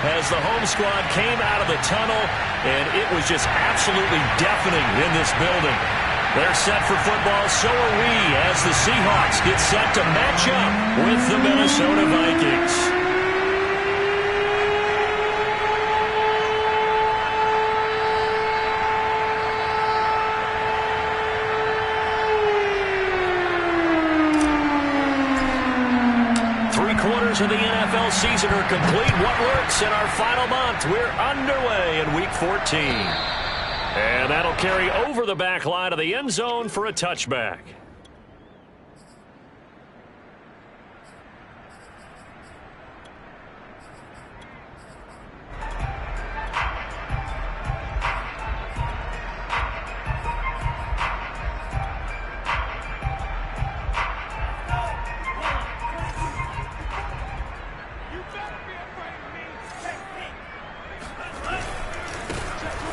as the home squad came out of the tunnel, and it was just absolutely deafening in this building. They're set for football, so are we, as the Seahawks get set to match up with the Minnesota Vikings. 3/4 of the NFL season are complete. What works in our final month? We're underway in Week 14. And that'll carry over the back line of the end zone for a touchback.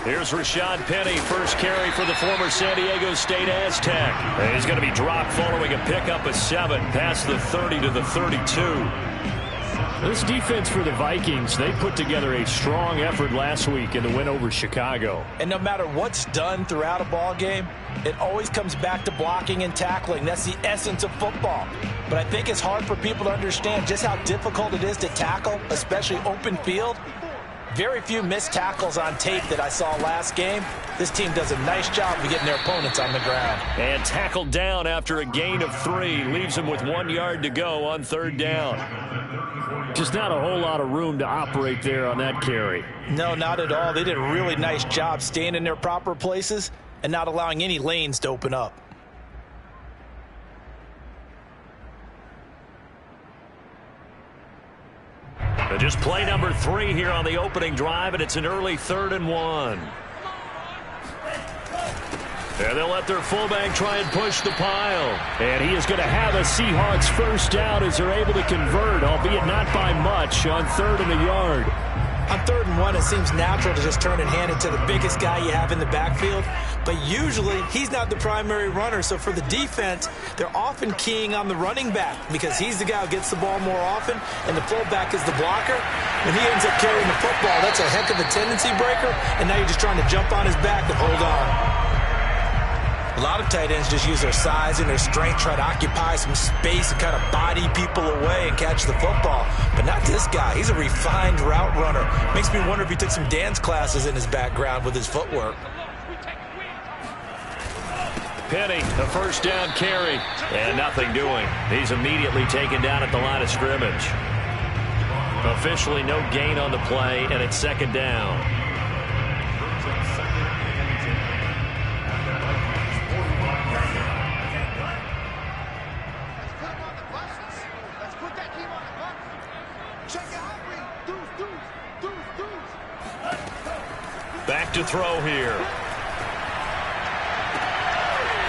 Here's Rashad Penny, first carry for the former San Diego State Aztec. And he's going to be dropped following a pickup of 7 past the 30 to the 32. This defense for the Vikings, they put together a strong effort last week in the win over Chicago. And no matter what's done throughout a ball game, it always comes back to blocking and tackling. That's the essence of football. But I think it's hard for people to understand just how difficult it is to tackle, especially open field. Very few missed tackles on tape that I saw last game. This team does a nice job of getting their opponents on the ground. And tackled down after a gain of 3. Leaves them with 1 yard to go on 3rd down. Just not a whole lot of room to operate there on that carry. No, not at all. They did a really nice job staying in their proper places and not allowing any lanes to open up. Just play number 3 here on the opening drive, and it's an early 3rd and 1. And they'll let their fullback try and push the pile. And he is going to have a Seahawks first down as they're able to convert, albeit not by much, on 3rd and a yard. On 3rd and 1, it seems natural to just turn and hand it to the biggest guy you have in the backfield. But usually, he's not the primary runner. So for the defense, they're often keying on the running back because he's the guy who gets the ball more often, and the fullback is the blocker. When he ends up carrying the football, that's a heck of a tendency breaker, and now you're just trying to jump on his back and hold on. A lot of tight ends just use their size and their strength, try to occupy some space and kind of body people away and catch the football. But not this guy. He's a refined route runner. Makes me wonder if he took some dance classes in his background with his footwork. Penny, a first down carry, and nothing doing. He's immediately taken down at the line of scrimmage. Officially no gain on the play, and it's 2nd down. Back to throw here.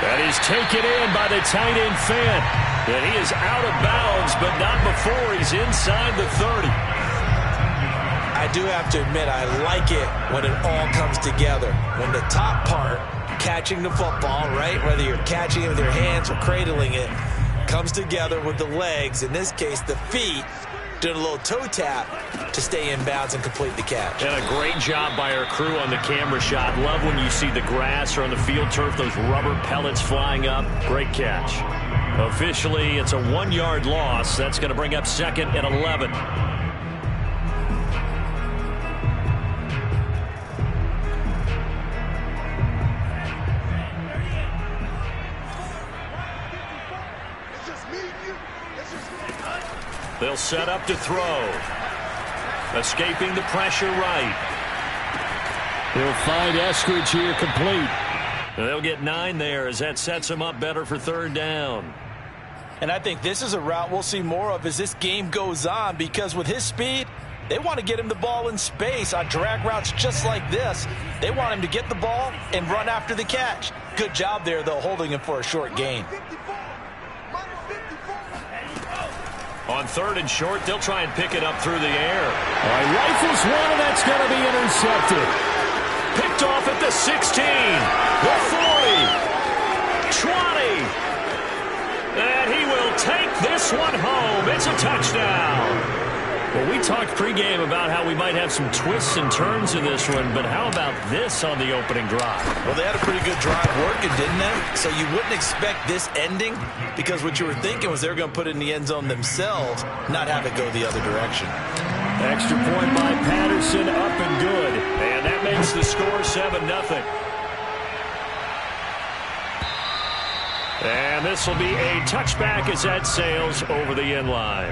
That is taken in by the tight end Fant. And he is out of bounds, but not before he's inside the 30. I do have to admit, I like it when it all comes together. When the top part, catching the football, right, whether you're catching it with your hands or cradling it, comes together with the legs, in this case the feet, doing a little toe tap to stay in bounds and complete the catch. And a great job by our crew on the camera shot. Love when you see the grass or on the field turf, those rubber pellets flying up. Great catch. Officially, it's a 1-yard loss. That's going to bring up 2nd and 11. They'll set up to throw. Escaping the pressure right. They'll find Eskridge here complete. And they'll get 9 there as that sets them up better for 3rd down. And I think this is a route we'll see more of as this game goes on, because with his speed, they want to get him the ball in space on drag routes just like this. They want him to get the ball and run after the catch. Good job there, though, holding him for a short gain. On 3rd and short, they'll try and pick it up through the air. All right, rifles one, and that's going to be intercepted. Picked off at the 16, the 40, 20. And he will take this one home. It's a touchdown. Well, we talked pregame about how we might have some twists and turns in this one, but how about this on the opening drive? Well, they had a pretty good drive working, didn't they? So you wouldn't expect this ending, because what you were thinking was they were going to put it in the end zone themselves, not have it go the other direction. Extra point by Patterson, up and good. And that makes the score 7-0. And this will be a touchback as that sails over the end line.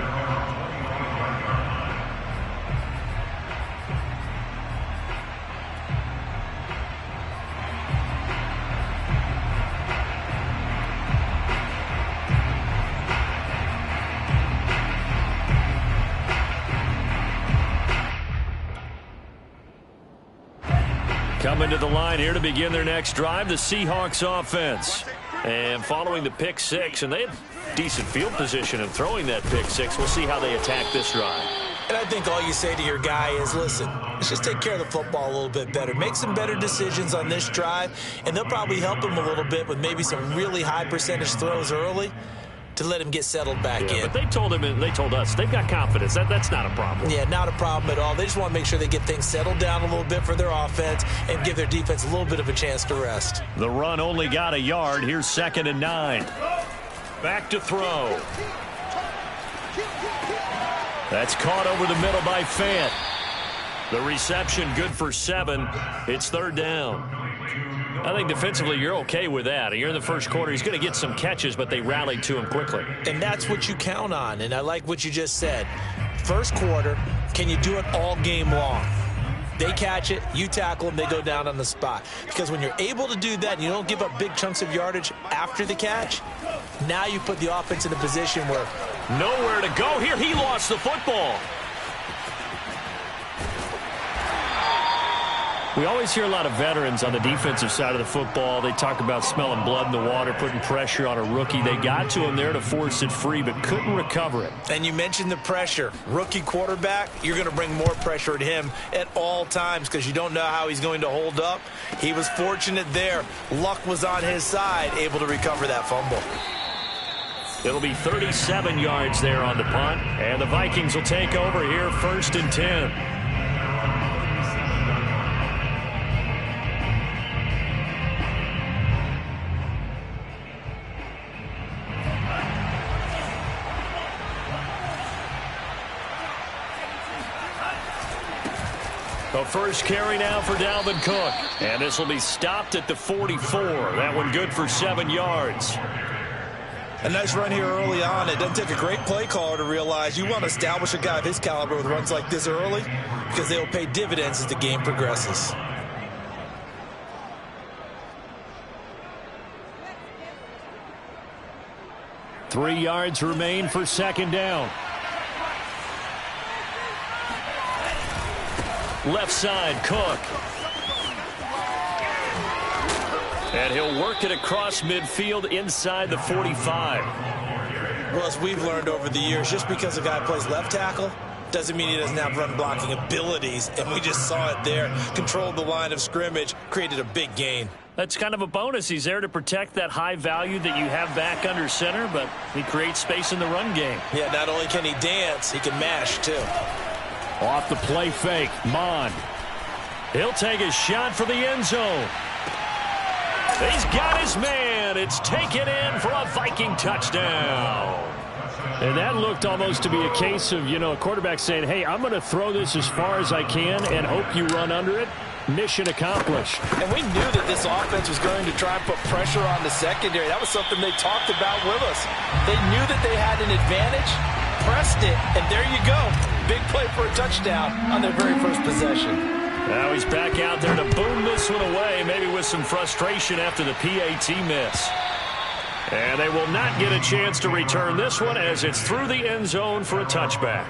Coming to the line here to begin their next drive, the Seahawks offense. And following the pick six, and they had decent field position in throwing that pick six. We'll see how they attack this drive. And I think all you say to your guy is, listen, let's just take care of the football a little bit better. Make some better decisions on this drive, and they'll probably help him a little bit with maybe some really high percentage throws early to let him get settled back in. But they told him, and they told us, they've got confidence. That's not a problem. Yeah, not a problem at all. They just want to make sure they get things settled down a little bit for their offense and give their defense a little bit of a chance to rest. The run only got a yard. Here's 2nd and 9. Back to throw. That's caught over the middle by Fant. The reception good for 7. It's 3rd down. I think defensively you're okay with that. You're in the first quarter. He's going to get some catches, but they rallied to him quickly. And that's what you count on, and I like what you just said. First quarter, can you do it all game long? They catch it, you tackle them, they go down on the spot. Because when you're able to do that and you don't give up big chunks of yardage after the catch, now you put the offense in a position where nowhere to go here. He lost the football. We always hear a lot of veterans on the defensive side of the football. They talk about smelling blood in the water, putting pressure on a rookie. They got to him there to force it free, but couldn't recover it. And you mentioned the pressure. Rookie quarterback, you're going to bring more pressure at him at all times because you don't know how he's going to hold up. He was fortunate there. Luck was on his side, able to recover that fumble. It'll be 37 yards there on the punt, and the Vikings will take over here 1st and 10. The first carry now for Dalvin Cook. And this will be stopped at the 44. That one good for 7 yards. A nice run here early on. It doesn't take a great play caller to realize you want to establish a guy of his caliber with runs like this early because they'll pay dividends as the game progresses. Three yards remain for 2nd down. Left side, Cook. And he'll work it across midfield inside the 45. Well, as we've learned over the years, just because a guy plays left tackle doesn't mean he doesn't have run blocking abilities. And we just saw it there. Controlled the line of scrimmage, created a big gain. That's kind of a bonus. He's there to protect that high value that you have back under center, but he creates space in the run game. Yeah, not only can he dance, he can mash, too. Off the play fake, Mond. He'll take a shot for the end zone. He's got his man. It's taken in for a Viking touchdown. And that looked almost to be a case of, a quarterback saying, hey, I'm going to throw this as far as I can and hope you run under it. Mission accomplished. And we knew that this offense was going to try and put pressure on the secondary. That was something they talked about with us. They knew that they had an advantage, pressed it, and there you go. Big play for a touchdown on their very first possession. Now he's back out there to boom this one away, maybe with some frustration after the PAT miss. And they will not get a chance to return this one as it's through the end zone for a touchback.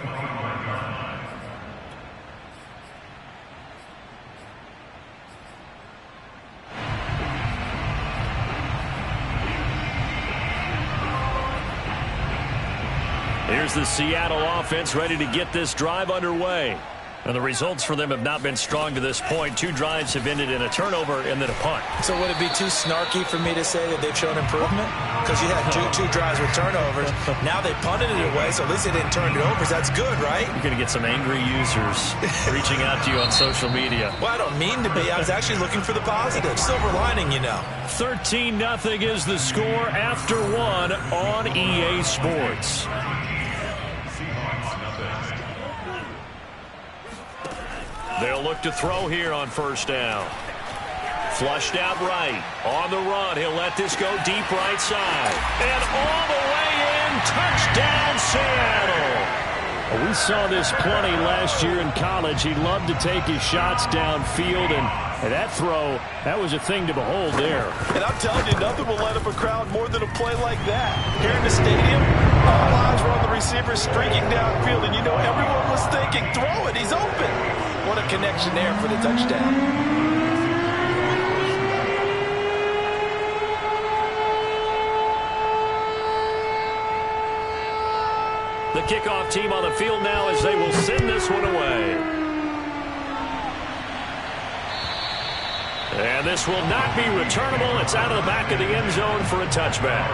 Here's the Seattle offense ready to get this drive underway. And the results for them have not been strong to this point. 2 drives have ended in a turnover and then a punt. So would it be too snarky for me to say that they've shown improvement? Because you had two drives with turnovers. Now they punted it away, so at least they didn't turn it over. So that's good, right? You're going to get some angry users reaching out to you on social media. Well, I don't mean to be. I was actually looking for the positive. Silver lining, you know. 13-0 is the score after 1 on EA Sports. They'll look to throw here on first down. Flushed out right. On the run. He'll let this go deep right side. And all the way in. Touchdown, Seattle. We saw this plenty last year in college. He loved to take his shots downfield, and that throw, that was a thing to behold there. And I'm telling you, nothing will light up a crowd more than a play like that. Here in the stadium, all eyes were on the receiver streaking downfield, and you know everyone was thinking, throw it, he's open. What a connection there for the touchdown. The kickoff team on the field now as they will send this one away. And this will not be returnable. It's out of the back of the end zone for a touchback.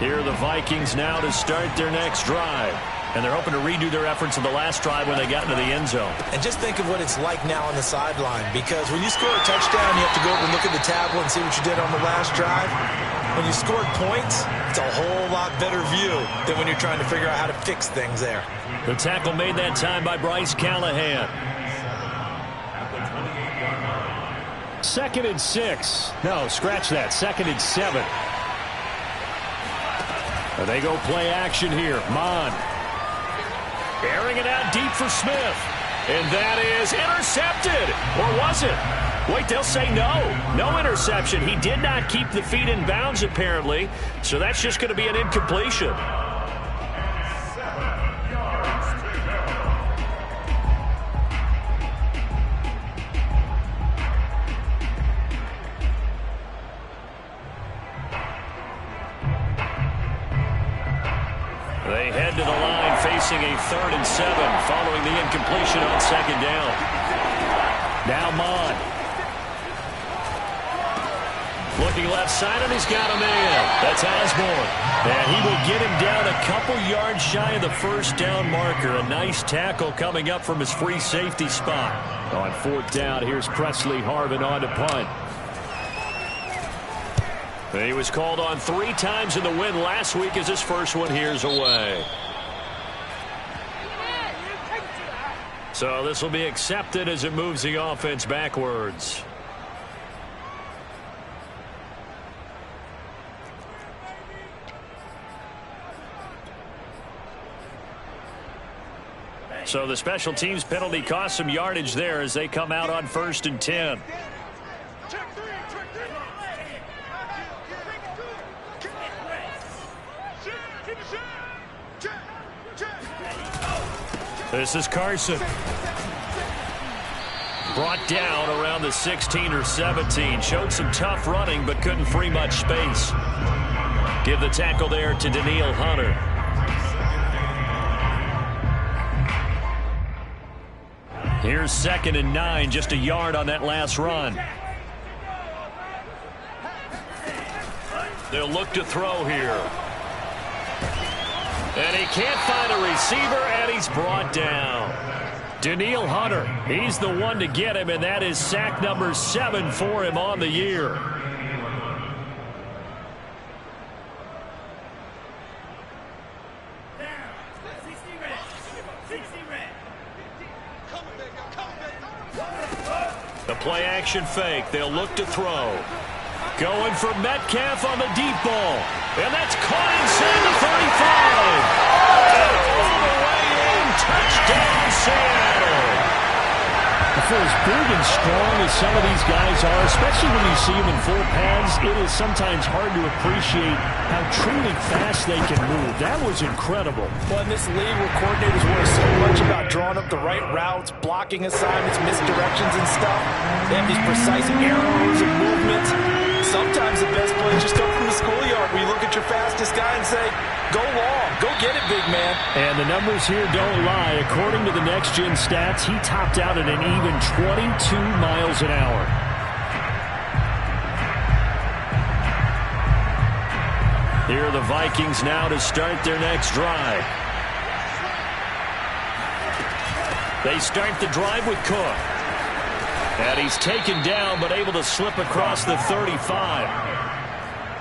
Here are the Vikings now to start their next drive. And they're hoping to redo their efforts of the last drive when they got into the end zone. And just think of what it's like now on the sideline. Because when you score a touchdown, you have to go over and look at the tablet and see what you did on the last drive. When you scored points, it's a whole lot better view than when you're trying to figure out how to fix things there. The tackle made that time by Bryce Callahan. 2nd and 6. No, scratch that. 2nd and 7. And they go play action here. Mond. Airing it out deep for Smith. And that is intercepted. Or was it? Wait, they'll say no. No interception. He did not keep the feet in bounds, apparently. So that's just going to be an incompletion. They head to the line facing a 3rd and 7 following the incompletion on 2nd down. Now Mond. Looking left side, and he's got a man. That's Osborne. And he will get him down a couple yards shy of the first down marker. A nice tackle coming up from his free safety spot. On 4th down, here's Presley Harvin on to punt. He was called on 3 times in the win last week as his first one here's away. So this will be accepted as it moves the offense backwards. So the special teams penalty cost some yardage there as they come out on 1st and 10. This is Carson. Brought down around the 16 or 17. Showed some tough running, but couldn't free much space. Give the tackle there to Daniil Hunter. Here's 2nd and 9, just a yard on that last run. They'll look to throw here. And he can't find a receiver, and he's brought down. Daniil Hunter, he's the one to get him, and that is sack number 7 for him on the year. The play action fake. They'll look to throw. Going for Metcalf on the deep ball. And that's caught inside the 35. And all the way in. Touchdown, Seattle. For as big and strong as some of these guys are, especially when you see them in full pads, it is sometimes hard to appreciate how truly fast they can move. That was incredible. Well, in this league where coordinators worry so much about draw drawing up the right routes, blocking assignments, misdirections and stuff. They have these precise arrows and movements. Sometimes the best plays just come from the schoolyard where you look at your fastest guy and say, go long, go get it, big man. And the numbers here don't lie. According to the next-gen stats, he topped out at an even 22 miles an hour. Here are the Vikings now to start their next drive. They start the drive with Cook. And he's taken down, but able to slip across the 35.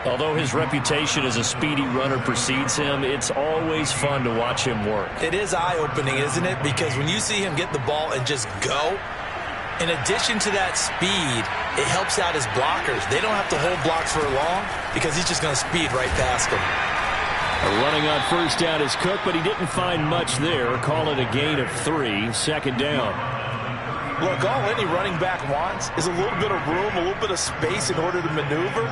Although his reputation as a speedy runner precedes him, it's always fun to watch him work. It is eye-opening, isn't it? Because when you see him get the ball and just go, in addition to that speed, it helps out his blockers. They don't have to hold blocks for long because he's just going to speed right past them. Running on first down is Cook, but he didn't find much there. Call it a gain of 3, second down. Look, all any running back wants is a little bit of room, a little bit of space in order to maneuver.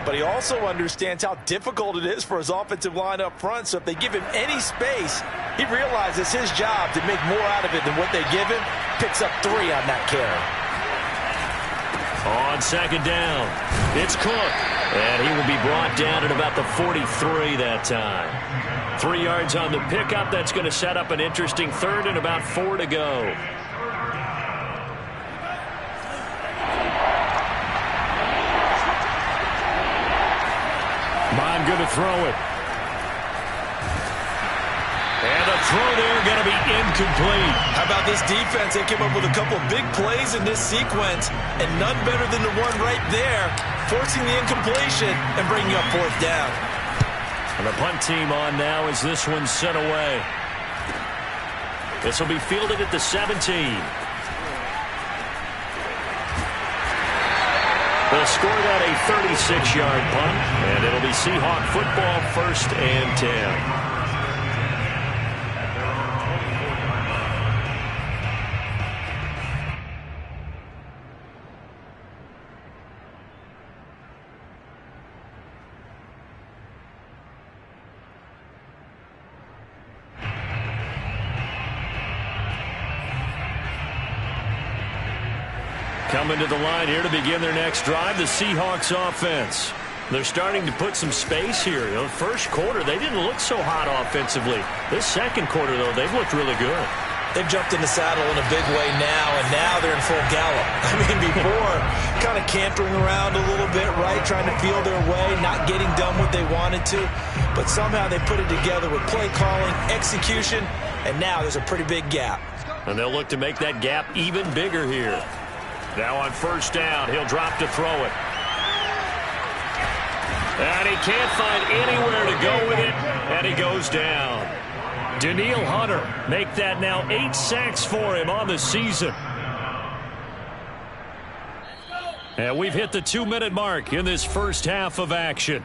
But he also understands how difficult it is for his offensive line up front. So if they give him any space, he realizes his job to make more out of it than what they give him. Picks up 3 on that carry. On second down, it's Cook. And he will be brought down at about the 43 that time. 3 yards on the pickup. That's going to set up an interesting third and about 4 to go. Bond going to throw it. And a throw there going to be incomplete. How about this defense? They came up with a couple big plays in this sequence, and none better than the one right there, forcing the incompletion and bringing up 4th down. And the punt team on now as this one's sent away. This will be fielded at the 17. They'll score that a 36-yard punt, and it'll be Seahawk football, 1st and 10. Coming to the line here to begin their next drive, the Seahawks offense. They're starting to put some space here. The first quarter, they didn't look so hot offensively. This second quarter, though, they've looked really good. They've jumped in the saddle in a big way now, and now they're in full gallop. I mean, before, kind of cantering around a little bit, right, trying to feel their way, not getting done what they wanted to. But somehow they put it together with play calling, execution, and now there's a pretty big gap. And they'll look to make that gap even bigger here. Now on first down, he'll drop to throw it. And he can't find anywhere to go with it, and he goes down. Danielle Hunter make that now 8 sacks for him on the season. And we've hit the 2-minute mark in this first half of action.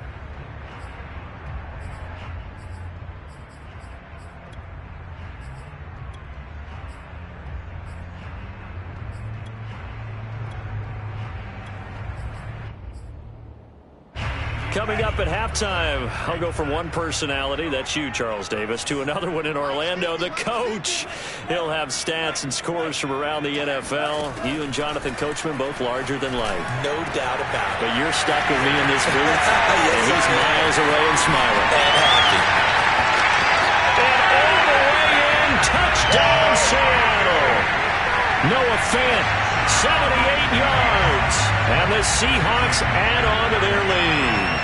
Coming up at halftime, I'll go from one personality, that's you, Charles Davis, to another one in Orlando, the coach. He'll have stats and scores from around the NFL. You and Jonathan Coachman, both larger than life. No doubt about it. But you're stuck with me in this booth. Yes, and he's miles away and smiling. And happy. And all the way in, touchdown Seattle. Noah Fant, 78 yards. And the Seahawks add on to their lead.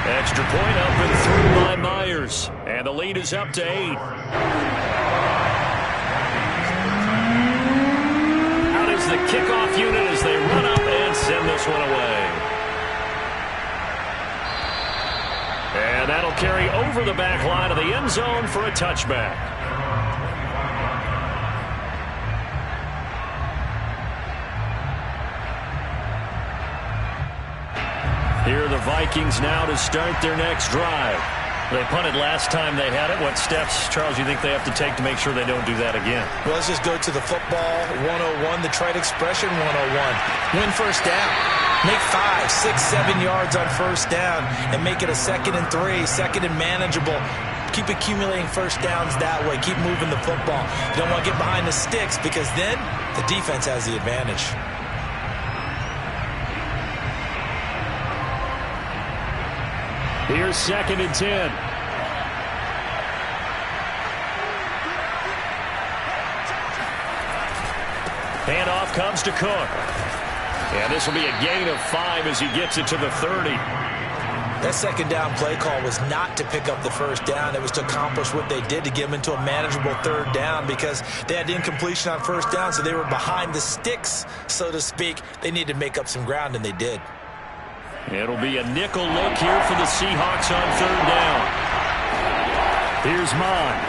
Extra point up and through by Myers. And the lead is up to 8. Out is the kickoff unit as they run up and send this one away. And that'll carry over the back line of the end zone for a touchback. Here are the Vikings now to start their next drive. They punted last time they had it. What steps, Charles, you think they have to take to make sure they don't do that again? Well, let's just go to the football 101, the trite expression 101. Win first down. Make 5, 6, 7 yards on first down and make it a 2nd and 3, 2nd and manageable. Keep accumulating first downs that way. Keep moving the football. You don't want to get behind the sticks because then the defense has the advantage. Here's 2nd and 10. Handoff comes to Cook. And this will be a gain of 5 as he gets it to the 30. That second down play call was not to pick up the first down. It was to accomplish what they did to get them into a manageable 3rd down because they had incompletion on first down, so they were behind the sticks, so to speak. They needed to make up some ground, and they did. It'll be a nickel look here for the Seahawks on 3rd down. Here's Mond.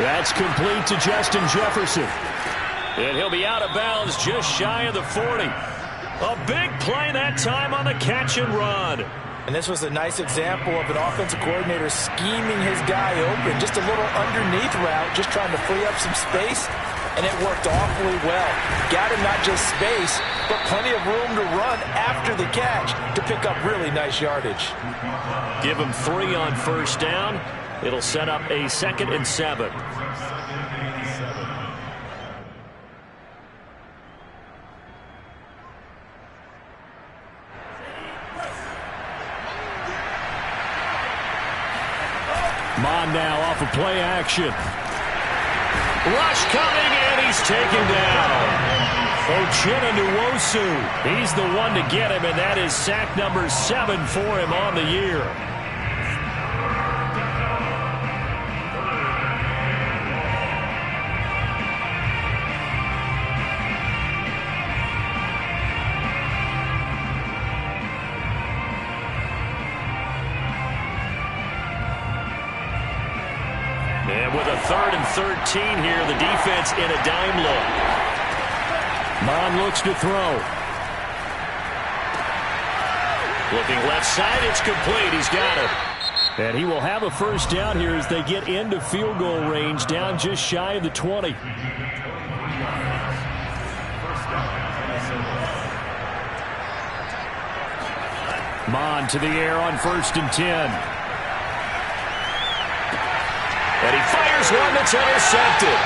That's complete to Justin Jefferson. And he'll be out of bounds just shy of the 40. A big play that time on the catch and run. And this was a nice example of an offensive coordinator scheming his guy open. Just a little underneath route, just trying to free up some space. And it worked awfully well. Got him not just space, but plenty of room to run after the catch to pick up really nice yardage. Give him 3 on first down. It'll set up a 2nd and 7. Mond now off of play action. Rush coming, and he's taken down. Uchenna Nwosu. He's the one to get him, and that is sack number 7 for him on the year. And with a 3rd and 13 here, the defense in a dime look. Mond looks to throw. Looking left side, it's complete. He's got it. And he will have a first down here as they get into field goal range, down just shy of the 20. Mond to the air on 1st and 10. And he fires one that's intercepted.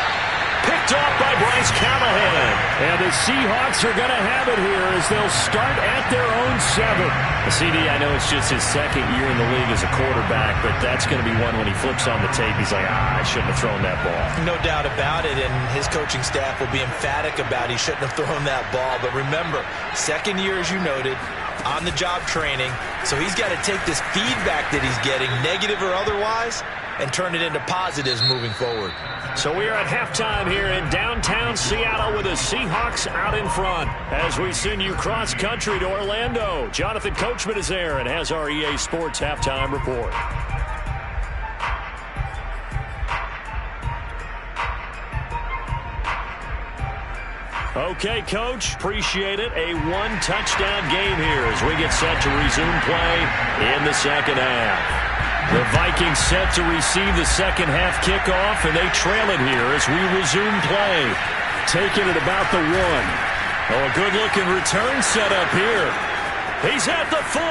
Picked off by Bryce Callahan. And the Seahawks are going to have it here as they'll start at their own 7. CD, I know it's just his 2nd year in the league as a quarterback, but that's going to be one when he flips on the tape. He's like, I shouldn't have thrown that ball. No doubt about it, and his coaching staff will be emphatic about he shouldn't have thrown that ball. But remember, 2nd year, as you noted, on-the-job training. So he's got to take this feedback that he's getting, negative or otherwise, and turn it into positives moving forward. So we are at halftime here in downtown Seattle with the Seahawks out in front. As we send you cross-country to Orlando, Jonathan Coachman is there and has our EA Sports halftime report. Okay, Coach, appreciate it. A 1-touchdown game here as we get set to resume play in the 2nd half. The Vikings set to receive the 2nd half kickoff, and they trail it here as we resume play. Taking it about the 1. Oh, a good-looking return set up here. He's at the 40,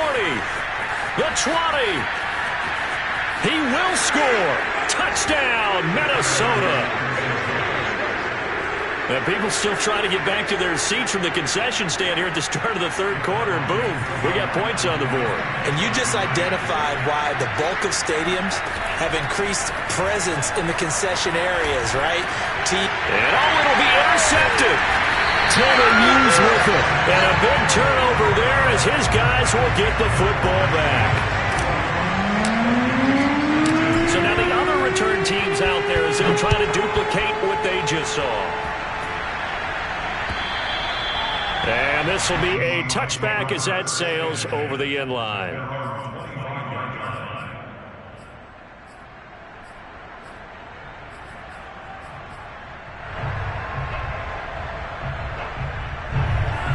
the 20. He will score. Touchdown, Minnesota. And people still trying to get back to their seats from the concession stand here at the start of the 3rd quarter, and boom, we got points on the board. And you just identified why the bulk of stadiums have increased presence in the concession areas, right? And it'll be intercepted. Tanner Hughes with it. And a big turnover there as his guys will get the football back. So now the other return teams out there as they'll try to duplicate what they just saw. And this will be a touchback as that sails over the end line.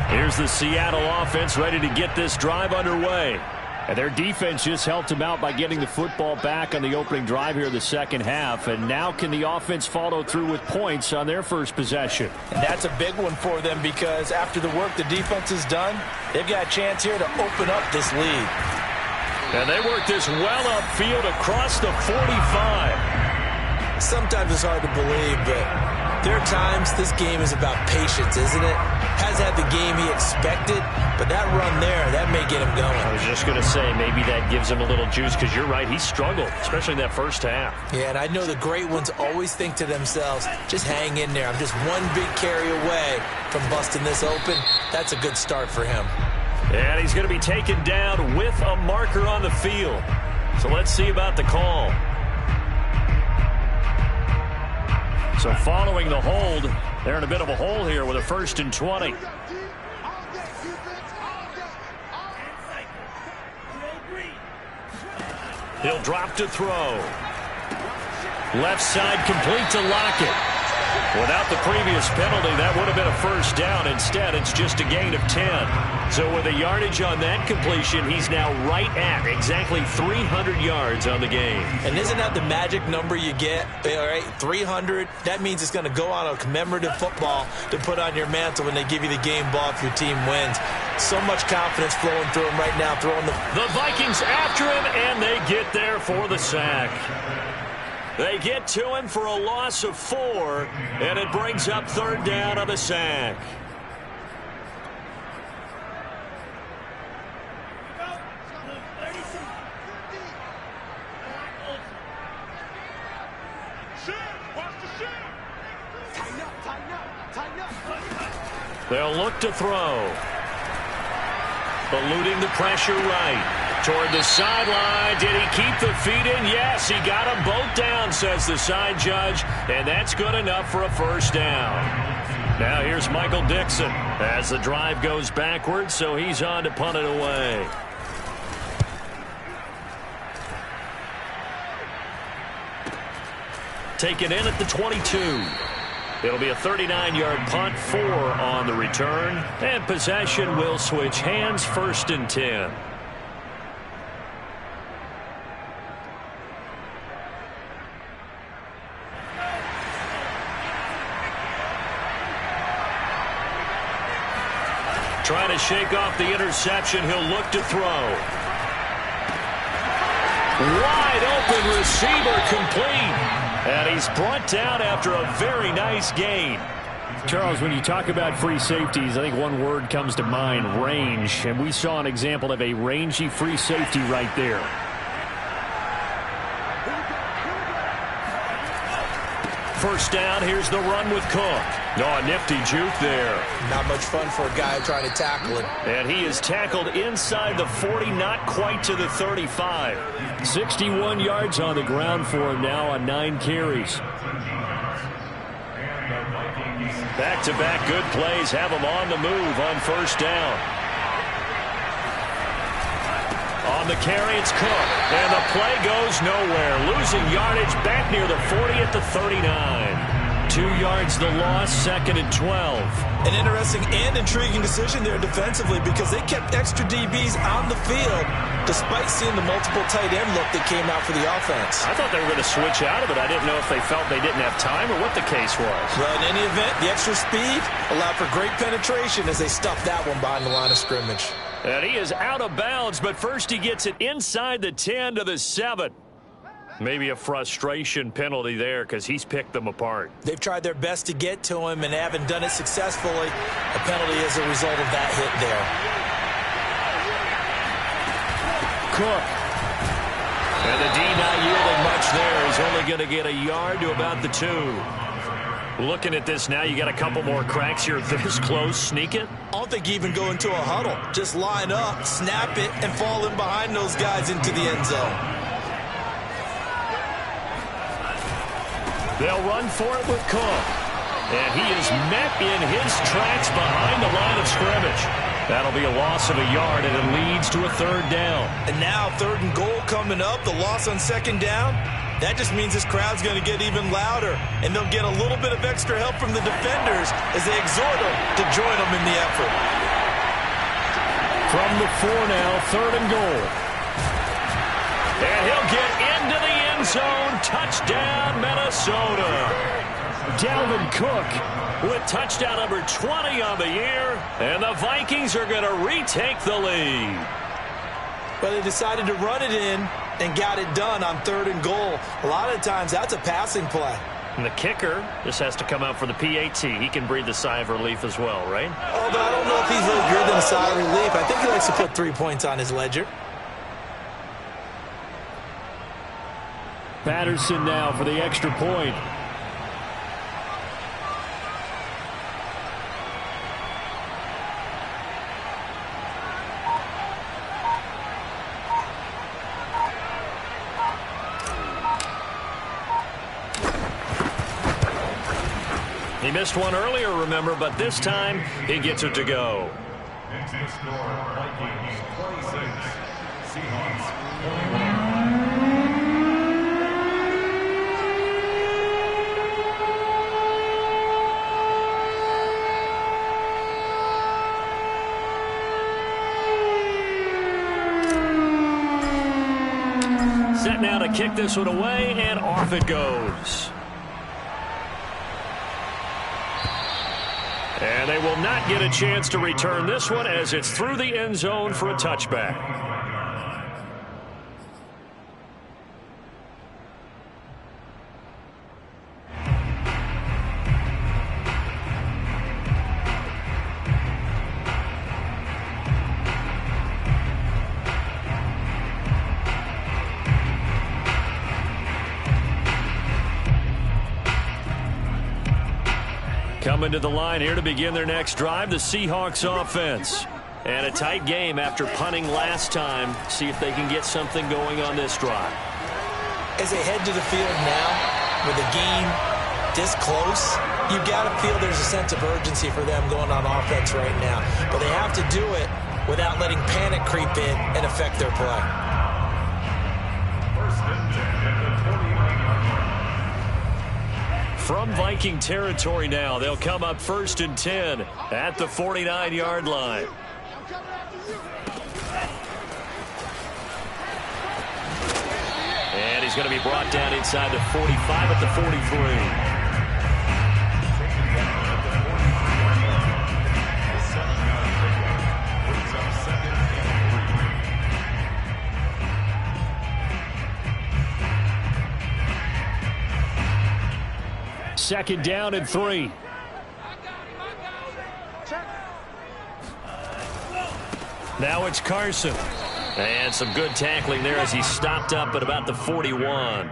Here's the Seattle offense ready to get this drive underway. And their defense just helped them out by getting the football back on the opening drive here in the 2nd half. And now can the offense follow through with points on their first possession? And that's a big one for them because after the work the defense has done, they've got a chance here to open up this lead. And they work this well upfield across the 45. Sometimes it's hard to believe, but there are times this game is about patience, isn't it? Has had the game he expected, but that run there, that may get him going. I was just going to say, maybe that gives him a little juice, because you're right, he struggled, especially in that first half. Yeah, and I know the great ones always think to themselves, just hang in there. I'm just one big carry away from busting this open. That's a good start for him. And he's going to be taken down with a marker on the field. So let's see about the call. So following the hold, they're in a bit of a hole here with a 1st and 20. He'll drop to throw. Left side complete to Lockett. Without the previous penalty, that would have been a 1st down. Instead, it's just a gain of 10. So with a yardage on that completion, he's now right at exactly 300 yards on the game. And isn't that the magic number you get? All right, 300. That means it's going to go on a commemorative football to put on your mantle when they give you the game ball if your team wins. So much confidence flowing through him right now, throwing the Vikings after him, and they get there for the sack. They get to him for a loss of 4, and it brings up 3rd down on the sack. They'll look to throw. Eluding the pressure right. Toward the sideline. Did he keep the feet in? Yes, he got them both down, says the side judge. And that's good enough for a 1st down. Now here's Michael Dixon as the drive goes backwards, so he's on to punt it away. Taken in at the 22. It'll be a 39-yard punt, 4 on the return. And possession will switch hands, 1st and 10. Trying to shake off the interception. He'll look to throw. Wide open receiver complete. And he's brought down after a very nice gain. Charles, when you talk about free safeties, I think one word comes to mind, range. And we saw an example of a rangy free safety right there. First down, here's the run with Cook. Oh, a nifty juke there. Not much fun for a guy trying to tackle him. And he is tackled inside the 40, not quite to the 35. 61 yards on the ground for him now on 9 carries. Back-to-back good plays have him on the move on 1st down. On the carry, it's Cook. And the play goes nowhere. Losing yardage back near the 40 at the 39. 2 yards the loss, 2nd and 12. An interesting and intriguing decision there defensively because they kept extra DBs on the field despite seeing the multiple tight end look that came out for the offense. I thought they were going to switch out of it. I didn't know if they felt they didn't have time or what the case was. Well, in any event, the extra speed allowed for great penetration as they stuffed that one behind the line of scrimmage. And he is out of bounds, but first he gets it inside the 10 to the 7. Maybe a frustration penalty there because he's picked them apart. They've tried their best to get to him and haven't done it successfully. A penalty as a result of that hit there. Cook. And the D not yielding much there. He's only going to get a yard to about the 2. Looking at this now, you got a couple more cracks here this close. Sneak it. I don't think you even go into a huddle. Just line up, snap it, and fall in behind those guys into the end zone. They'll run for it with Cook. And he is met in his tracks behind the line of scrimmage. That'll be a loss of a yard, and it leads to a 3rd down. And now 3rd and goal coming up, the loss on 2nd down. That just means this crowd's going to get even louder, and they'll get a little bit of extra help from the defenders as they exhort them to join them in the effort. From the 4 now, 3rd and goal. And he'll get into the end zone. Touchdown, Minnesota. Dalvin Cook with touchdown number 20 on the year. And the Vikings are going to retake the lead. Well, they decided to run it in and got it done on 3rd and goal. A lot of times, that's a passing play. And the kicker just has to come out for the PAT. He can breathe a sigh of relief as well, right? Although I don't know if he's really breathing a sigh of relief. I think he likes to put 3 points on his ledger. Patterson now for the extra point. He missed one earlier, remember, but this time he gets it to go. Next to score, Vikings 26, Seahawks 21. Set now to kick this one away, and off it goes. And they will not get a chance to return this one as it's through the end zone for a touchback. Coming to the line here to begin their next drive, the Seahawks offense. And a tight game after punting last time. See if they can get something going on this drive. As they head to the field now, with the game this close, you've got to feel there's a sense of urgency for them going on offense right now. But they have to do it without letting panic creep in and affect their play. First and 10 at the 29-yard line. From Viking territory now, they'll come up 1st and 10 at the 49-yard line. And he's going to be brought down inside the 45 at the 43. Second down and 3. Now it's Carson. And some good tackling there as he stopped up at about the 41.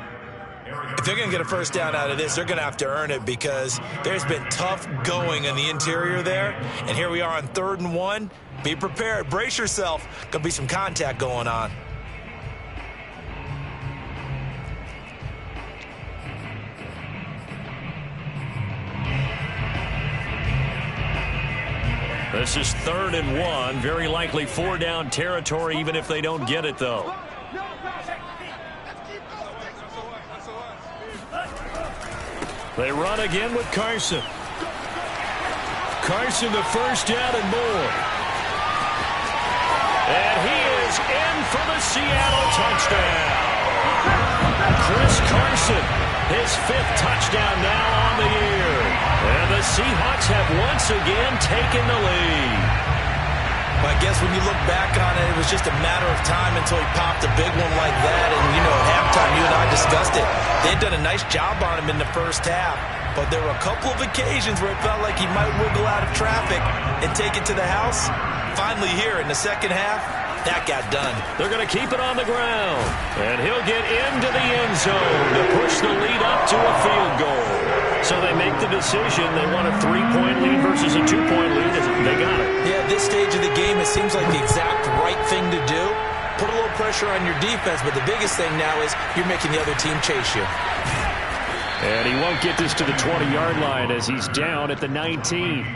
If they're going to get a first down out of this, they're going to have to earn it because there's been tough going in the interior there. And here we are on 3rd and 1. Be prepared. Brace yourself. Going to be some contact going on. This is 3rd and 1. Very likely 4-down territory, even if they don't get it, though. They run again with Carson. Carson the first down and more. And he is in for the Seattle touchdown. Chris Carson, his 5th touchdown now on the year. And the Seahawks have once again taken the lead. Well, I guess when you look back on it, it was just a matter of time until he popped a big one like that. And, you know, at halftime, you and I discussed it. They had done a nice job on him in the first half. But there were a couple of occasions where it felt like he might wiggle out of traffic and take it to the house. Finally here in the second half, that got done. They're going to keep it on the ground. And he'll get into the end zone to push the lead up to a field goal. So they make the decision. They want a 3-point lead versus a 2-point lead. They got it. Yeah, at this stage of the game, it seems like the exact right thing to do. Put a little pressure on your defense, but the biggest thing now is you're making the other team chase you. And he won't get this to the 20-yard line as he's down at the 19.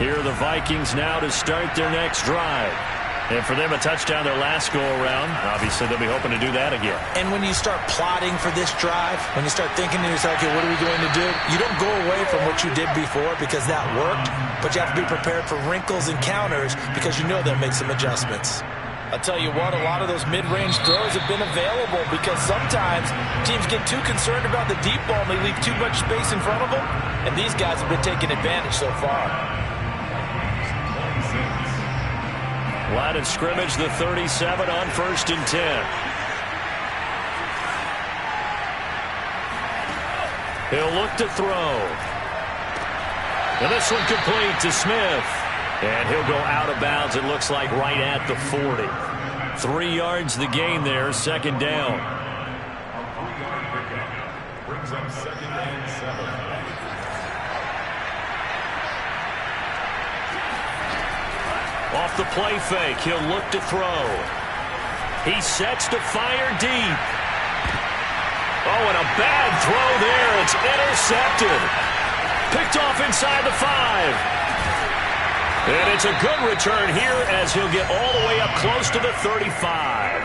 Here are the Vikings now to start their next drive. And for them, a touchdown their last go-around. Obviously, they'll be hoping to do that again. And when you start plotting for this drive, when you start thinking to yourself, okay, what are we going to do? You don't go away from what you did before because that worked, but you have to be prepared for wrinkles and counters because you know they'll make some adjustments. I'll tell you what, a lot of those mid-range throws have been available because sometimes teams get too concerned about the deep ball and they leave too much space in front of them, and these guys have been taking advantage so far. Line of scrimmage, the 37 on 1st and 10. He'll look to throw. And this one complete to Smith. And he'll go out of bounds, it looks like, right at the 40. 3 yards the gain there, 2nd down. A 3-yard pickup brings up 2nd and 7. Off the play fake, he'll look to throw. He sets to fire deep. Oh, and a bad throw there. It's intercepted. Picked off inside the 5. And it's a good return here as he'll get all the way up close to the 35.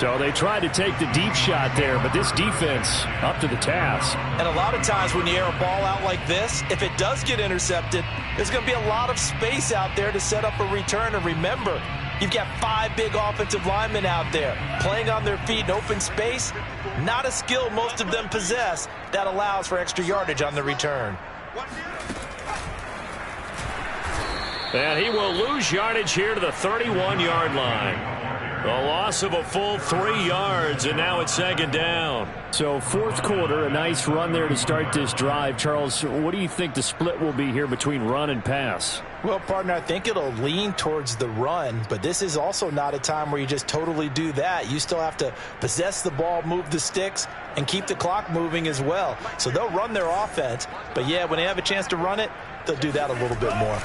So they tried to take the deep shot there, but this defense up to the task. And a lot of times when you air a ball out like this, if it does get intercepted, there's going to be a lot of space out there to set up a return. And remember, you've got 5 big offensive linemen out there playing on their feet in open space. Not a skill most of them possess that allows for extra yardage on the return. And he will lose yardage here to the 31-yard line. A loss of a full 3 yards, and now it's 2nd down. So 4th quarter, a nice run there to start this drive. Charles, what do you think the split will be here between run and pass? Well, partner, I think it'll lean towards the run, but this is also not a time where you just totally do that. You still have to possess the ball, move the sticks, and keep the clock moving as well. So they'll run their offense, but yeah, when they have a chance to run it, they'll do that a little bit more.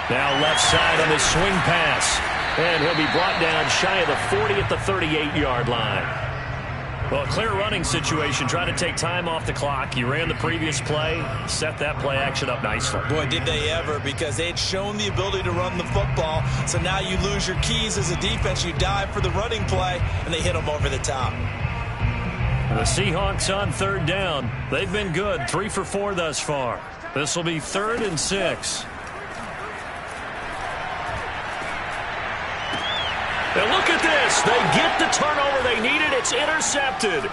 Now left side on the swing pass. And he'll be brought down shy of the 40 at the 38-yard line. Well, a clear running situation. Trying to take time off the clock. He ran the previous play, set that play action up nicely. Boy, did they ever, because they'd shown the ability to run the football. So now you lose your keys as a defense. You dive for the running play, and they hit them over the top. The Seahawks on 3rd down. They've been good, 3 for 4 thus far. This will be 3rd and 6. And look at this. They get the turnover they needed. It's intercepted.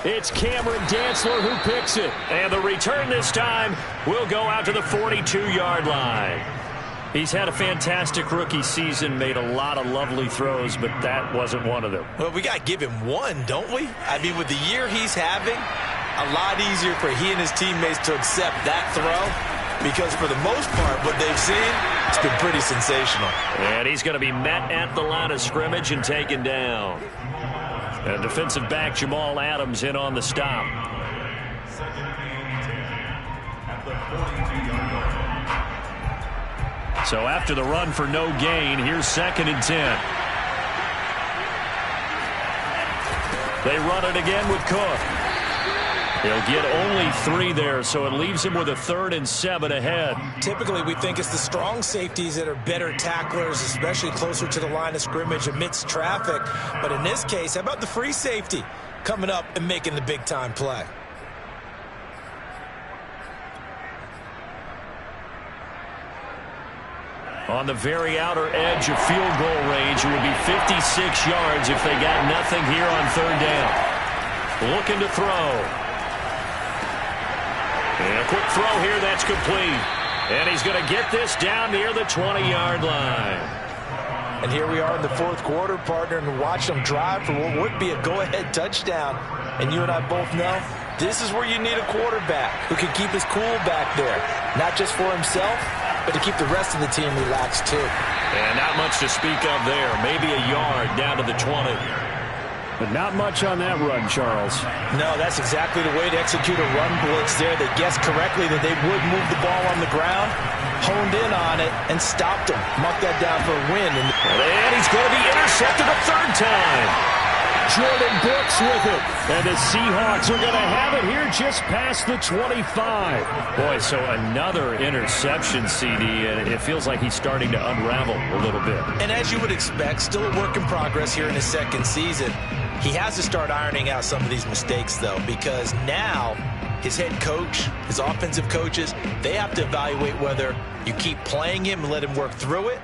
It's Cameron Dantzler who picks it. And the return this time will go out to the 42-yard line. He's had a fantastic rookie season, made a lot of lovely throws, but that wasn't one of them. Well, we got to give him one, don't we? I mean, with the year he's having, a lot easier for he and his teammates to accept that throw. Because for the most part, what they've seen, it's been pretty sensational. And he's going to be met at the line of scrimmage and taken down. And defensive back Jamal Adams in on the stop. 2nd and 10 at the 42-yard line. So after the run for no gain, here's 2nd and 10. They run it again with Cook. He'll get only 3 there, so it leaves him with a 3rd and 7 ahead. Typically, we think it's the strong safeties that are better tacklers, especially closer to the line of scrimmage amidst traffic. But in this case, how about the free safety coming up and making the big-time play? On the very outer edge of field goal range, it would be 56 yards if they got nothing here on 3rd down. Looking to throw. And a quick throw here, that's complete. And he's going to get this down near the 20-yard line. And here we are in the 4th quarter, partner, and watch them drive for what would be a go-ahead touchdown. And you and I both know this is where you need a quarterback who can keep his cool back there. Not just for himself, but to keep the rest of the team relaxed too. And not much to speak of there. Maybe a yard down to the 20. But not much on that run, Charles. No, that's exactly the way to execute a run blitz there. They guessed correctly that they would move the ball on the ground, honed in on it, and stopped him. Marked that down for a win. And he's going to be intercepted a 3rd time. Jordan Brooks with it. And the Seahawks are going to have it here just past the 25. Boy, so another interception, CD, and it feels like he's starting to unravel a little bit. And as you would expect, still a work in progress here in his 2nd season. He has to start ironing out some of these mistakes, though, because now his head coach, his offensive coaches, they have to evaluate whether you keep playing him and let him work through it,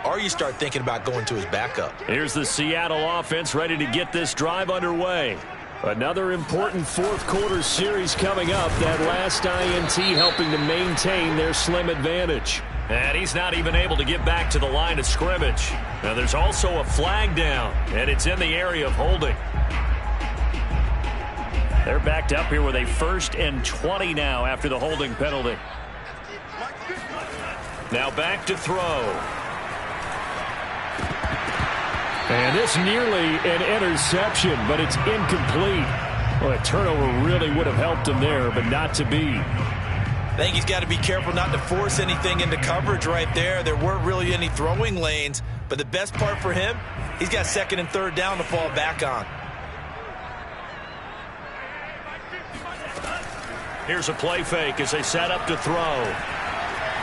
or you start thinking about going to his backup. Here's the Seattle offense ready to get this drive underway. Another important fourth quarter series coming up. That last INT helping to maintain their slim advantage. And he's not even able to get back to the line of scrimmage. Now there's also a flag down, and it's in the area of holding. They're backed up here with a 1st and 20 now after the holding penalty. Now back to throw. And this nearly an interception, but it's incomplete. Well, a turnover really would have helped him there, but not to be. I think he's got to be careful not to force anything into coverage right there. There weren't really any throwing lanes, but the best part for him, he's got 2nd and 3rd down to fall back on. Here's a play fake as they set up to throw.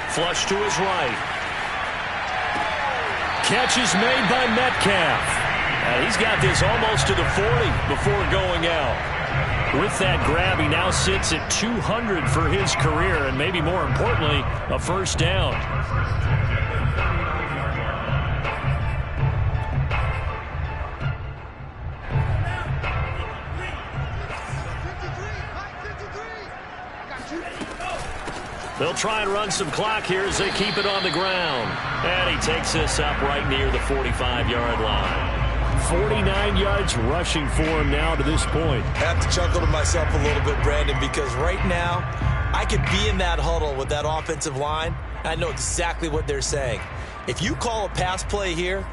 Flush to his right. Catch is made by Metcalf. He's got this almost to the 40 before going out. With that grab, he now sits at 200 for his career, and maybe more importantly, a 1st down. They'll try and run some clock here as they keep it on the ground. And he takes this up right near the 45-yard line. 49 yards rushing for him now to this point. I have to chuckle to myself a little bit, Brandon, because right now I could be in that huddle with that offensive line. I know exactly what they're saying. If you call a pass play here,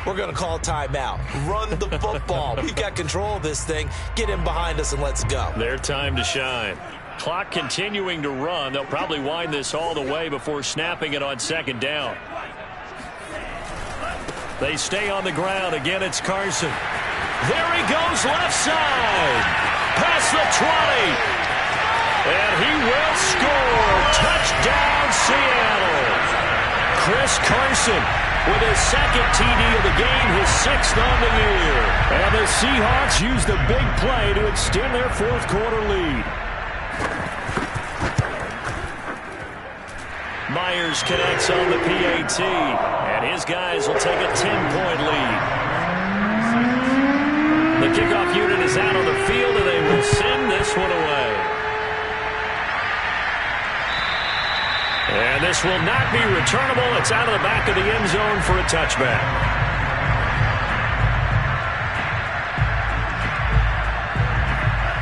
we're going to call a timeout. Run the football. We've got control of this thing. Get in behind us and let's go. Their time to shine. Clock continuing to run. They'll probably wind this all the way before snapping it on 2nd down. They stay on the ground. Again, it's Carson. There he goes left side. Past the 20. And he will score. Touchdown, Seattle. Chris Carson with his 2nd TD of the game, his 6th on the year. And the Seahawks use the big play to extend their 4th quarter lead. Myers connects on the PAT, and his guys will take a 10-point lead. The kickoff unit is out on the field, and they will send this one away. And this will not be returnable. It's out of the back of the end zone for a touchback.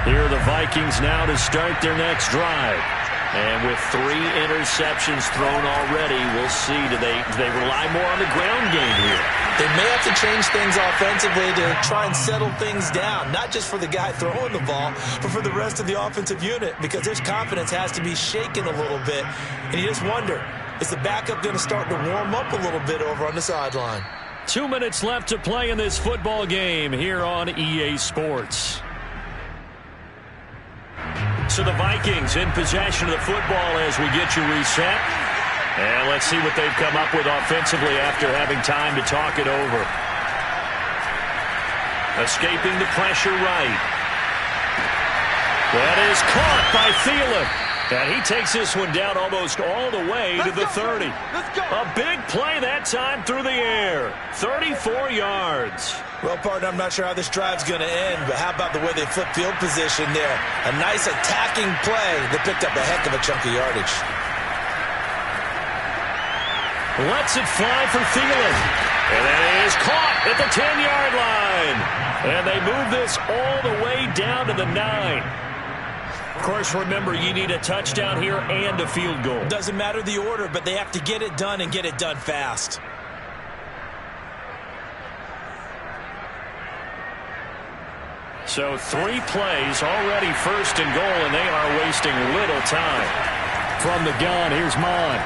Here are the Vikings now to start their next drive. And with 3 interceptions thrown already, we'll see. Do they rely more on the ground game here? They may have to change things offensively to try and settle things down, not just for the guy throwing the ball, but for the rest of the offensive unit, because his confidence has to be shaken a little bit. And you just wonder, is the backup going to start to warm up a little bit over on the sideline? 2 minutes left to play in this football game here on EA Sports. So the Vikings in possession of the football as we get you reset. And let's see what they've come up with offensively after having time to talk it over. Escaping the pressure right. That is caught by Thielen. And he takes this one down almost all the way to the 30. A big play that time through the air. 34 yards. Well, partner, I'm not sure how this drive's going to end, but how about the way they flip field position there? A nice attacking play that picked up a heck of a chunk of yardage. Lets it fly for Thielen. And that is caught at the 10-yard line. And they move this all the way down to the 9. Of course, remember, you need a touchdown here and a field goal. Doesn't matter the order, but they have to get it done and get it done fast. So 3 plays, already 1st and goal, and they are wasting little time. From the gun, here's Mon.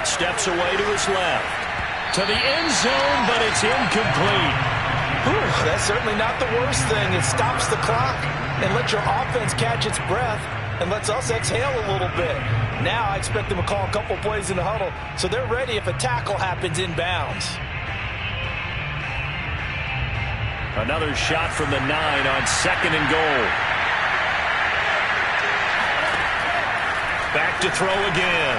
Steps away to his left. To the end zone, but it's incomplete. Whew, that's certainly not the worst thing. It stops the clock and lets your offense catch its breath and lets us exhale a little bit. Now I expect them to call a couple plays in the huddle so they're ready if a tackle happens inbounds. Another shot from the 9 on 2nd and goal. Back to throw again.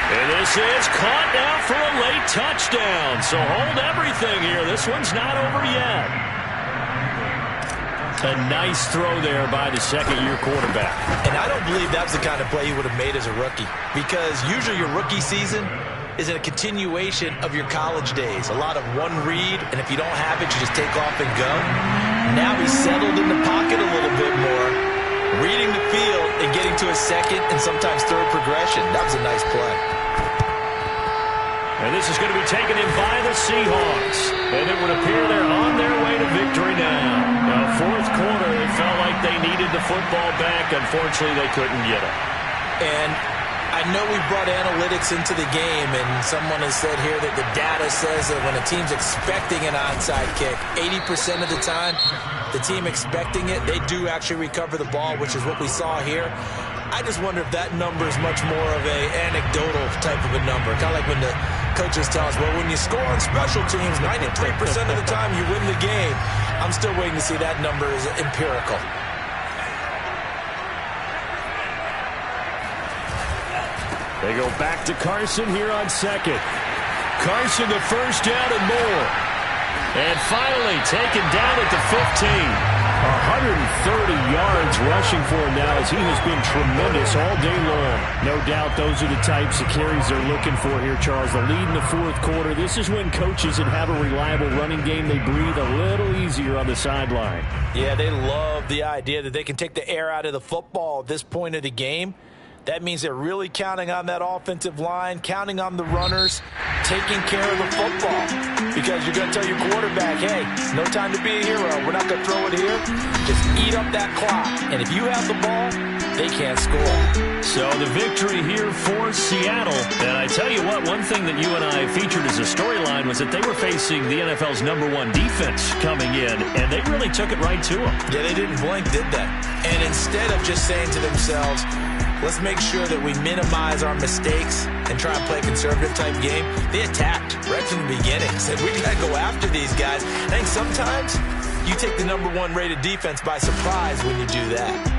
And this is caught now for a late touchdown. So hold everything here. This one's not over yet. A nice throw there by the second-year quarterback. And I don't believe that's the kind of play he would have made as a rookie, because usually your rookie season is a continuation of your college days. A lot of one read, and if you don't have it, you just take off and go. Now he's settled in the pocket a little bit more, reading the field and getting to a second and sometimes third progression. That was a nice play. And this is going to be taken in by the Seahawks. And it would appear they're on their way to victory now. Now, fourth quarter, they felt like they needed the football back. Unfortunately, they couldn't get it. And I know we brought analytics into the game, and someone has said here that the data says that when a team's expecting an onside kick, 80% of the time, the team expecting it, they do actually recover the ball, which is what we saw here. I just wonder if that number is much more of a anecdotal type of a number. Kind of like when the coaches tell us, well, when you score on special teams, 93% of the time you win the game. I'm still waiting to see that number is empirical. They go back to Carson here on 2nd. Carson, the first down and more. And finally taken down at the 15. 130 yards rushing for him now, as he has been tremendous all day long. No doubt those are the types of carries they're looking for here, Charles. The lead in the fourth quarter. This is when coaches that have a reliable running game, they breathe a little easier on the sideline. Yeah, they love the idea that they can take the air out of the football at this point of the game. That means they're really counting on that offensive line, counting on the runners, taking care of the football. Because you're going to tell your quarterback, hey, no time to be a hero. We're not going to throw it here. Just eat up that clock. And if you have the ball, they can't score. So the victory here for Seattle. And I tell you what, one thing that you and I featured as a storyline was that they were facing the NFL's #1 defense coming in, and they really took it right to them. Yeah, they didn't blink, did they? And instead of just saying to themselves, let's make sure that we minimize our mistakes and try and play a conservative type game, they attacked right from the beginning. Said, we got to go after these guys. I think sometimes you take the #1 rated defense by surprise when you do that.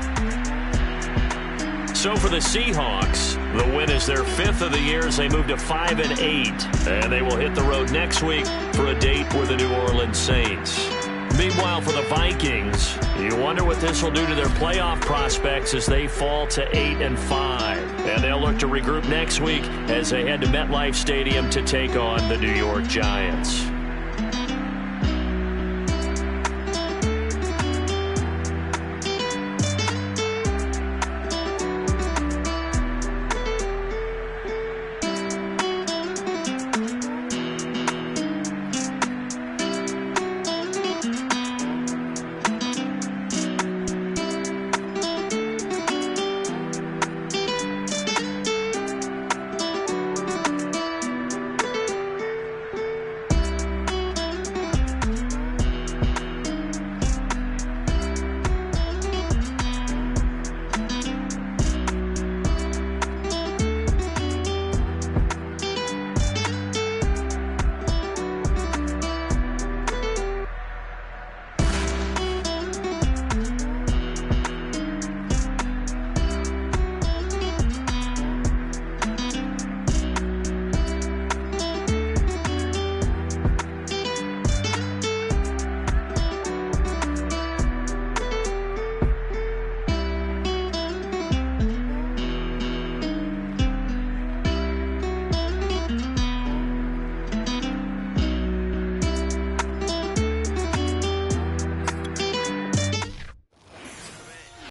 So for the Seahawks, the win is their 5th of the year as they move to 5-8. And they will hit the road next week for a date with the New Orleans Saints. Meanwhile, for the Vikings, you wonder what this will do to their playoff prospects as they fall to 8-5. And they'll look to regroup next week as they head to MetLife Stadium to take on the New York Giants.